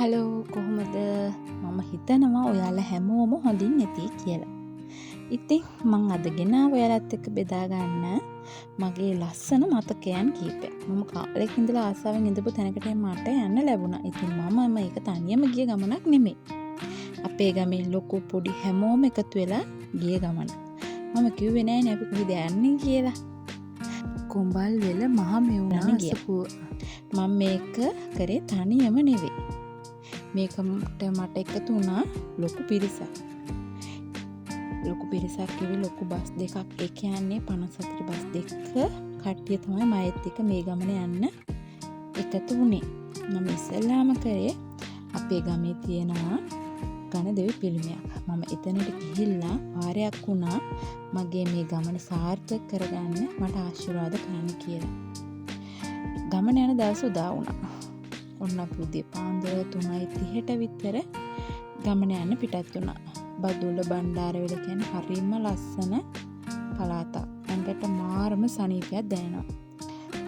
Hello කොහොමද මම හිතනවා ඔයාලා හැමෝම හොඳින් නැති කියලා. ඉතින් මං අද ගෙනාව ඔයාලත් එක්ක බෙදා ගන්න මගේ ලස්සන මතකයන් කීපයක්. මම කාලෙක ඉඳලා ආසාවෙන් ඉඳපු තැනකට මට යන්න ලැබුණා. ඉතින් මම මේක තනියම ගිය ගමනක් නෙමෙයි. අපේ ගමේ ලොකු පොඩි හැමෝම එකතු වෙලා ගිය ගමන. මම කිව්වේ නෑනේ අපි කොහෙද යන්නේ කියලා. කොඹල් වෙල මහ මෙවුනා ගියා. මම මේක කරේ තනියම නෙවෙයි. මේකට මට එකතු වුණා ලොකු පිරිසක්. ලොකු පිරිසක් කිව්වේ ලොකු බස් දෙකක්. ඒ කියන්නේ 54 බස් දෙක කට්ටිය තමයි මයිත් එක්ක මේ ගමන යන්න එකතු වුණේ. මම ඉස්සෙල්ලාම කරේ අපේ ගමේ තියෙනවා ඝන දෙවි පිළිමයක්. මම එතනට ගිහිල්ලා වාරයක් වුණා මගේ මේ ගමන සාර්ථක කරගන්න මට ආශිර්වාද කරන්න කියලා. ගමන යන දවස් උදා වුණා. ඔන්න අපි උදේ පාන්දර 3:30ට විතර ගමන යන්න පිටත් වුණා. බදුල්ල බණ්ඩාරවැල කියන්නේ හරිම ලස්සන පළාතක්. ඇඟට මාරම සනීපයක් දැනෙනවා.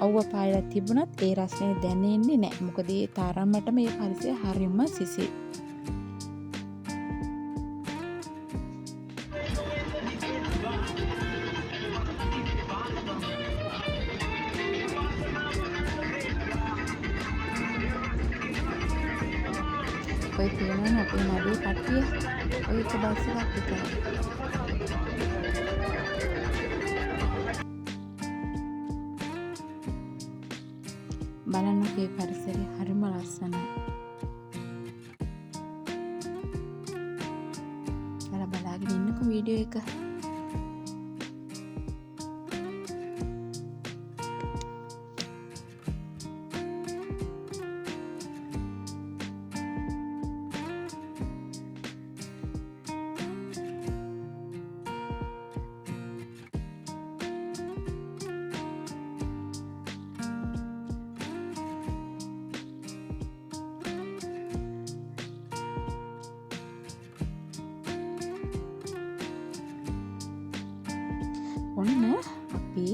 අවුව පායලා තිබුණත් ඒ රසය දැනෙන්නේ නැහැ. මොකද ඒ තරමට මේ පරිසරය හරිම සිසිල්. ඔය තියෙනවා අපේ නඩේ කට්ටිය ඔය එක බස් එකක් විතරයි. බලන්නකෝ මේ පරිසරය හරිම ලස්සනයි. බලාගෙන ඉන්නකෝ වීඩියෝ එක. ඔන්න අපි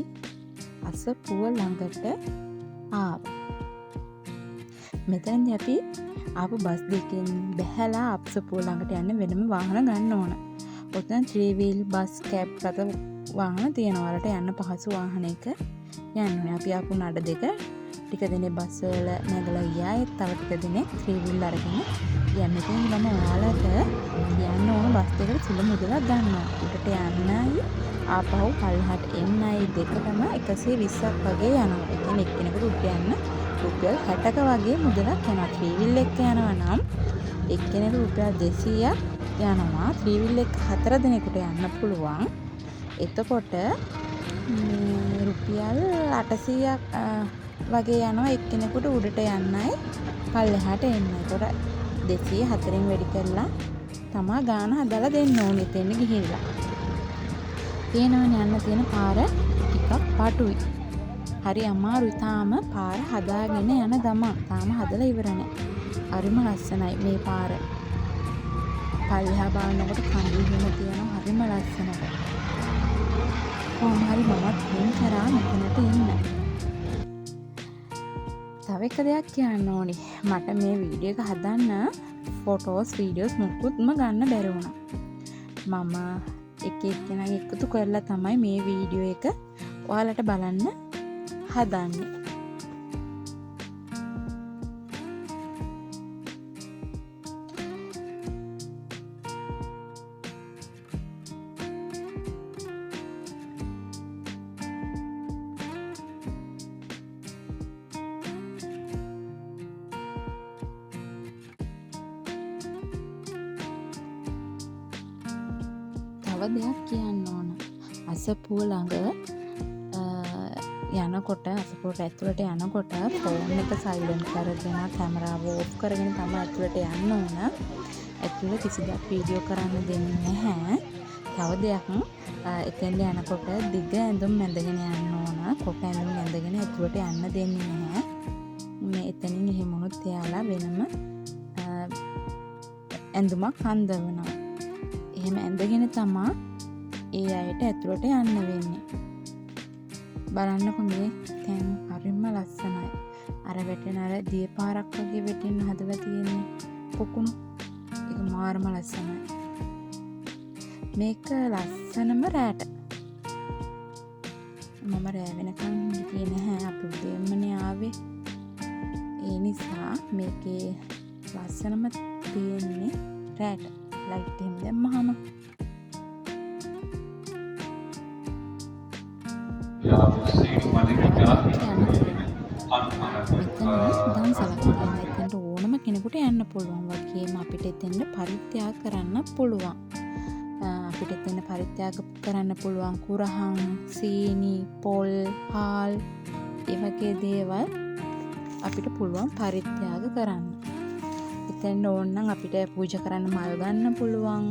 අසපුව ළඟට ආවා. මෙතනදී අපි ආපු බස් දෙකෙන් බැහැලා අසපුව ළඟට යන්න වෙනම වාහන ගන්න ඕන. ඔතන 3 wheel බස් කැබ් රථ වාහන තියෙනවා. වලට යන්න පහසු වාහනයක යන්න ඕනේ. අපි ආපු නඩ දෙක ටික දෙනේ බස් වල නැගලා ගියා. ඒ තව ටික දෙනේ 3 wheel අරගෙන යන්න. ඉතින් මම ඔයාලට යන්න ඕන බස් දෙකට සුළු මුදලක් ගන්නවා. උඩට යන්නයි ආපහු පල්ලහට එන්නයි දෙකටම 120ක් වගේ යනවා. ඒ කියන්නේ එක්කෙනෙකුට උඩ යන්න රුපියල් 60ක වගේ මුදලක් යනවා. 3 wheel එක යනවා නම් එක්කෙනෙකුට රුපියල් 200ක් යනවා. 3 wheel එක 4 දිනකට යන්න පුළුවන්. එතකොට රුපියල් 800ක් වගේ යනවා එක්කෙනෙකුට උඩට යන්නයි පල්ලෙහාට එන්නයි. ඒතකොට 204න් වැඩි කරලා තමා ගාන හදලා දෙන්න ඕනේ එතෙන් ගිහිල්ලා. තේනවනේ යන්න තියෙන පාර ටිකක් පාටුයි. හරි අමාරුයි තාම පාර හදාගෙන යන ගමන්. තාම හදලා ඉවර නැහැ. හරිම ලස්සනයි මේ පාර. පල්ලෙහා බලනකොට කඳු හිම තියෙනවා හරිම ලස්සනට. කොහොම හරි මමත් හින් කරා මෙතනට එන්න. තව එක දෙයක් කියන්න ඕනි. මට මේ වීඩියෝ එක හදන්න ෆොටෝස් වීඩියෝස් මොකුත්ම ගන්න බැරි වුණා. මම එක එක්කෙනාගේ එකතු කරලා තමයි මේ වීඩියෝ එක ඔයාලට බලන්න හදන්නේ. තව දෙයක් කියන්න ඕන. අසපුව ළඟ යනකොට අසපුවට ඇතුළට යනකොට ෆෝන් එක සයිලන්ට් කරගෙන කැමරාව ඕෆ් කරගෙන තමයි ඇතුළට යන්න ඕන. ඇතුළේ කිසිදයක් වීඩියෝ කරන්න දෙන්නේ නැහැ. තව දෙයක් එතෙන්ට යනකොට දිග ඇඳුම් ඇඳගෙන යන්න ඕන. කොට ඇඳුම් ඇඳගෙන ඇතුළට යන්න දෙන්නේ නැහැ. මේ එතනින් එහෙම වුණොත් එයාලා වෙනම ඇඳුමක් හඳවනවා. එහෙම ඇඳගෙන තමා ඒ අයට ඇතුළට යන්න වෙන්නේ. බලන්නකො මේ තැන් හරිම ලස්සනයි. අර වැටෙන අර දිය පාරක් වගේ වැටෙන්න හදලා තියෙන්නේ පොකුණු. ඒක මාරම ලස්සනයි. මේක ලස්සනම රෑට. මම රෑ වෙනකන් හිටියේ නැහැ. අපි උදේමනේ ආවේ. ඒ නිසා මේකේ ලස්සනම තියෙන්නේ රෑට. ලයිට් එහෙම දැම්මහම එතනට ඕනම කෙනෙකුට යන්න පුළුවන් වගේම අපිට එතෙන්ට පරිත්‍යාග කරන්න පුළුවන්. අපිට එතෙන්ට පරිත්‍යාග කරන්න පුළුවන් කුරහන්, සීනි, පොල්, හාල් ඒ වගේ දේවල් අපිට පුළුවන් පරිත්‍යාග කරන්න. එතෙන්ට ඕන නම් අපිට පූජා කරන්න මල් ගන්න පුළුවන්.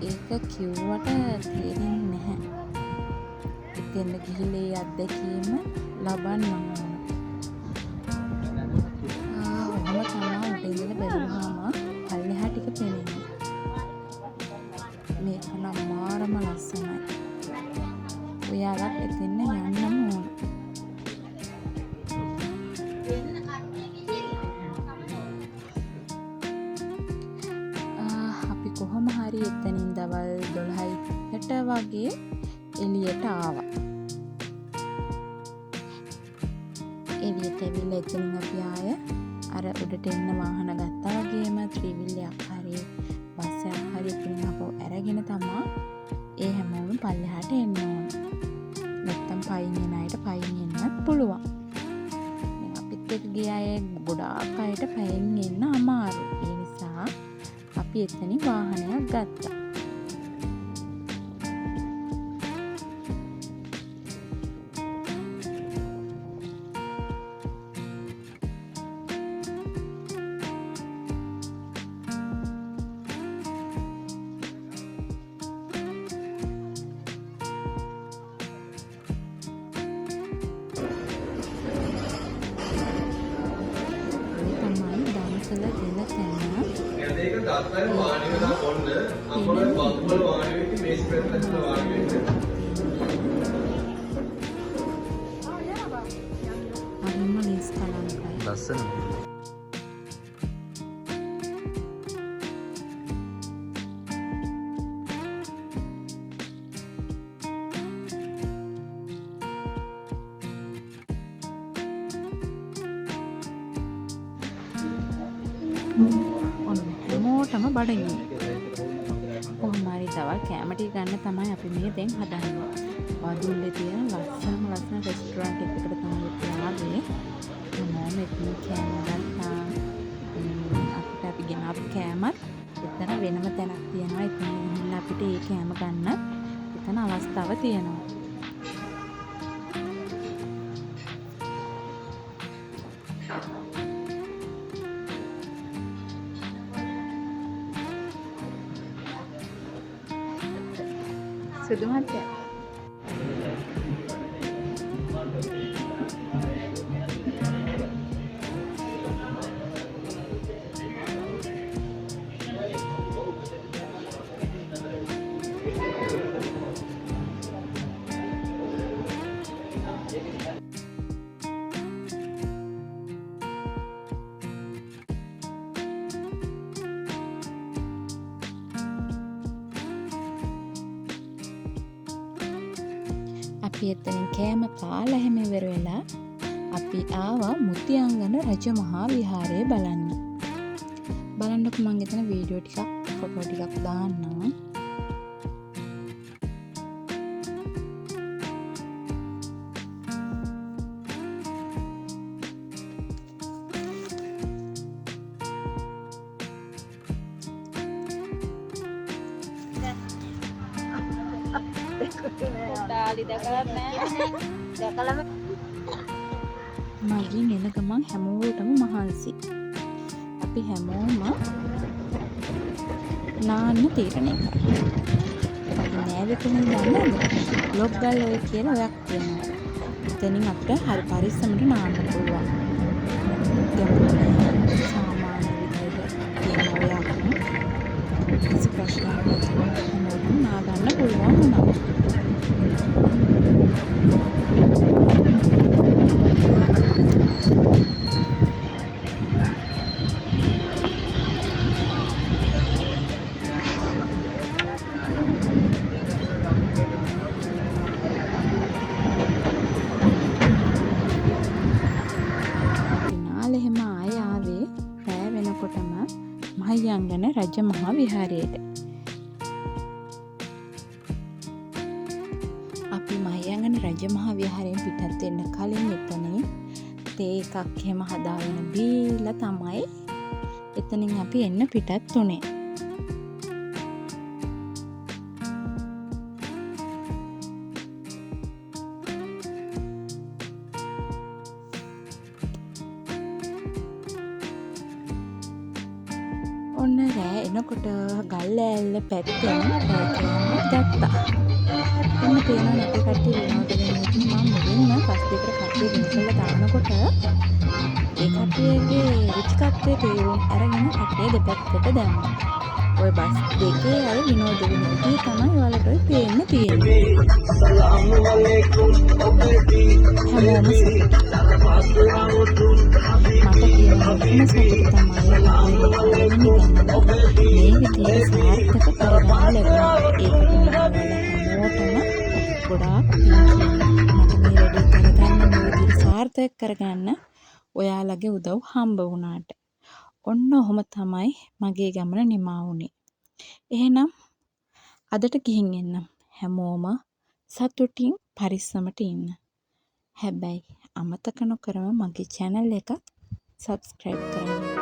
ඒක කිව්වට තේරෙන්නේ නැහැ. එතෙන් ගිහිලේ අත්දැකීම ලබන්න ඕන. ඔහොම තමයි උඩින් බැලුවාම පල්ලෙහා ටික පේන්නේ. මේක නම් මාරම ලස්සනයි. ඔයාලත් එතෙන් යන්නම ඕන. කොහොම හරි එතනින් දවල් 12ට වගේ එළියට ආවා. එළියට ඇවිල්ලා එතනින් අපි ආය අර උඩට එන්න වාහන ගත්තා වගේම ත්‍රිවිල්යක් හරි බස් එකක් හරි එතනින් අපෝ අරගෙන තමා ඒ හැමෝම පල්ලෙහාට එන්න ඕන. නැත්තම් පයින් යන අයට පයින් එන්නත් පුළුවන්. දැන් අපිත් එක්ක ගිය අය ගොඩාක් අයට පයින් එන්න අමාරුයි. ඒ නිසා අපි එතනින් වාහනයක් ගත්තා. ලස්සන මොටම බඩගිනි. කොහොම හරි දවල් කෑම ටික ගන්න තමයි අපි මේ දැන් හදන්නේ. වදුල්ලේ තියෙන ලස්සන රෙස්ටුරන්ට් එකකට තමයි ආවේ. මොනම එතන කෑම ගත්තා. අපිට අපි ගෙනාපු කෑමත් එතන වෙනම තැනක් තියෙනවා. එතන ගිහිල්ලා අපිට ඒ කෑම ගන්න එතන අවස්ථාව තියෙනවා. සුදු මහත්තයා අපි එතනින් කෑම කාලා හැම ඉවර වෙලා අපි ආවා මුතියංගන රජමහා විහාරය බලන්න. බලන්නකො මම එතන වීඩියෝ ටිකක් ෆොටෝ ටිකක් දාන්නම්. මගින් එන ගමන් හැමෝටම මහන්සි. අපි හැමෝම නාන්න තීරණය කරා. අපි නෑවේ කොහෙන්ද දන්නවද? බ්ලොග් ගල් ඔය කියලා ඔයක් තියෙනවා. එතනින් අපිට හරි පරිස්සමට නාන්න පුළුවන්. සාමාන්‍ය විදිහට තියෙන ඔයක් කිසි ප්‍රශ්නයක් නැතුව හැමෝටම නා ගන්න පුළුවන් වුණා. එහෙම ආයේ ආවේ රෑ වෙනකොටම මහියංගන රජ මහා විහාරයට. අපි මහියංගන රජ මහා විහාරයෙන් පිටත් වෙන්න කලින් එතනින් තේ එකක් එහෙම හදාගෙන බීලා තමයි එතනින් අපි එන්න පිටත් උනේ. ඔන්න රෑ එනකොට ගල් ඇල්ල පැත්තෙන් ගත්තා. ඔන්න පේනවා නැති කට්ටිය විනෝද වෙන ඉතින් මම මුලින්ම පස් දෙකට කට්ටිය වෙන කළා දානකොට ඒ කට්ටියගේ රුචිකත්වයේ තේරුම් අරගෙන කට්ටිය දෙපැත්තට දැම්මා. ඔය බස් දෙකේ අය විනෝද වෙන විදිහ තමයි ඔයාලට ඔය පේන්න තියෙන්නේ. අස්සලාමු අලයිකුම් ඔබේදී හැමෝම මට කියන මොකක්ම සතුට තමයි මේ විදිහට සාර්ථක කරගන්න ලැබුණා. ඒකට මම හැමෝටම ගොඩාක් මට මේ වැඩේ කරගන්න මේ විදිහට සාර්ථක කරගන්න ඔයාලගේ උදව් හම්බ වුණාට. ඔන්න ඔහොම තමයි මගේ ගමන නිමා වුණේ. එහෙනම් අදට ගිහින් එන්න. හැමෝම සතුටින් පරිස්සමට ඉන්න. හැබැයි අමතක නොකරම මගේ channel එක subscribe කරන්න.